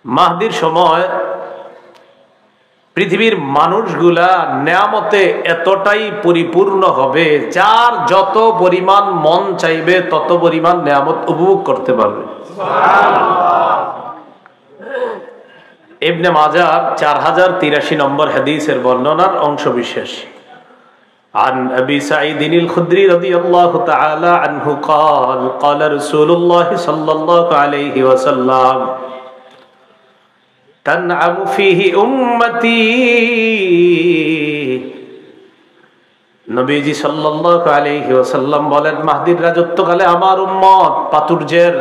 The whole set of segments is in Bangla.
মাহদির সময় পৃথিবীর মানুষগুলা নেয়ামতে এতটাই পরিপূর্ণ হবে, যার যত পরিমাণ মন চাইবে তত পরিমাণ নেয়ামত উপভোগ করতে পারবে। ইবনে মাজাহ 4083 নম্বর হাদিসের বর্ণনার অংশ বিশেষ। عن أبي سعيد الخدري رضي الله تعالى عنه قال قال رسول الله صلى الله عليه وسلم تنعم فيه أمتي নবীজি সাল্লাল্লাহু আলাইহি ওয়াসাল্লাম বলেন, মাহদির রাজত্বকালে আমার উম্মত প্রাচুর্যের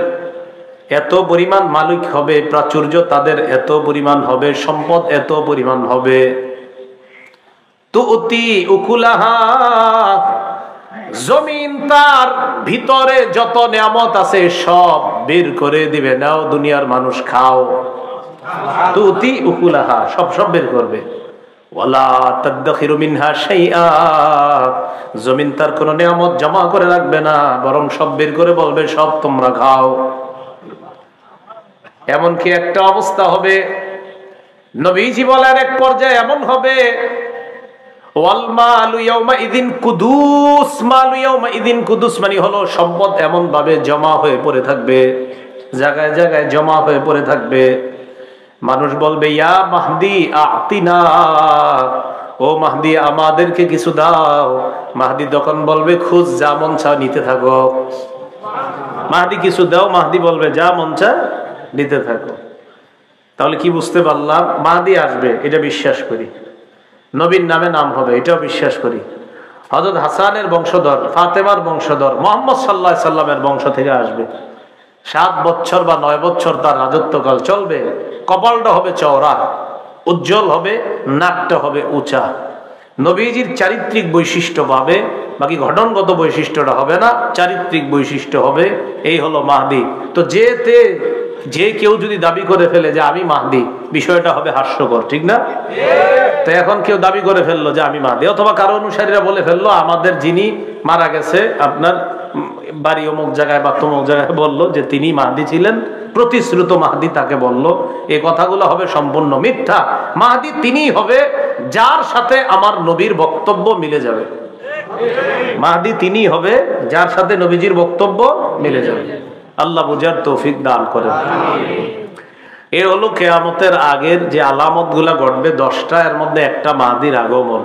এত পরিমাণ মালিক হবে, প্রাচুর্য তাদের এত পরিমাণ হবে, সম্পদ এত পরিমাণ হবে, তুতি উকুলাহা, জমিন তার ভিতরে যত নিয়ামত আছে সব বের করে দিবে, নাও দুনিয়ার মানুষ খাও। তুতি উকুলাহা, সব বের করবে। ওয়ালা তাদখিরু মিনহা শাইআ, জমিন তার কোন নিয়ামত জমা করে রাখবে না, বরং সব বের করে বলবে সব তোমরা খাও। এমনকি একটা অবস্থা হবে, নবীজি বলেন এক পর্যায়ে এমন হবে, ওয়াল মালু ইয়াউমাইযিন কুদুস, মালু ইয়াউমাইযিন কুদুস মানে হলো সম্পদ এমন ভাবে জমা হয়ে পড়ে থাকবে, জায়গায় জায়গায় জমা হয়ে পড়ে থাকবে। মানুষ বলবে ইয়া মাহদি আতিনা, ও মাহদি আমাদেরকে কিছু দাও। মাহদি তখন বলবে খুঁজ, যা মন চায় নিতে থাকো। মাহদি কিছু দাও, মাহদি বলবে যা মন চায় নিতে থাকো। তাহলে কি বুঝতে পারলাম? মাহদি আসবে এটা বিশ্বাস করি, নবীর নামে নাম হবে এটাও বিশ্বাস করি, হযরত হাসানের বংশধর, ফাতেমার বংশধর, মুহাম্মদ সাল্লাল্লাহু আলাইহি সাল্লামের বংশ থেকে আসবে। 7 বছর বা 9 বছর তার রাজত্বকাল চলবে। কপালটা হবে চওড়া, উজ্জ্বল হবে, নাকটা হবে উঁচা। নবীজির চারিত্রিক বৈশিষ্ট্য পাবে, বাকি ঘটনগত বৈশিষ্ট্যটা হবে না, চারিত্রিক বৈশিষ্ট্য হবে। এই হলো মাহদি। তো যে কেউ যদি দাবি করে ফেলে যে আমি মাহদি, বিষয়টা হবে হাস্যকর, ঠিক না? তো এখন কেউ দাবি করে ফেললো যে আমি মাহদি, অথবা কারো অনুসারীরা বলে ফেললো আমাদের যিনি মারা গেছে আপনার বাড়ি অমুক জায়গায় বা তমুক জায়গায়, বললো যে তিনি মাহদি ছিলেন, প্রতিশ্রুত মাহদি তাকে বলল। এই কথাগুলো হবে সম্পূর্ণ মিথ্যা। মাহদি তিনিই হবে যার সাথে আমার নবীর বক্তব্য মিলে যাবে। মাহদি তিনিই হবে যার সাথে নবীজির বক্তব্য মিলে যাবে। আল্লাহ বুঝার তৌফিক দান করেন। এ হলো কিয়ামতের আগের যে আলামত গুলা ঘটবে 10টা, এর মধ্যে একটা মাহদির আগমন।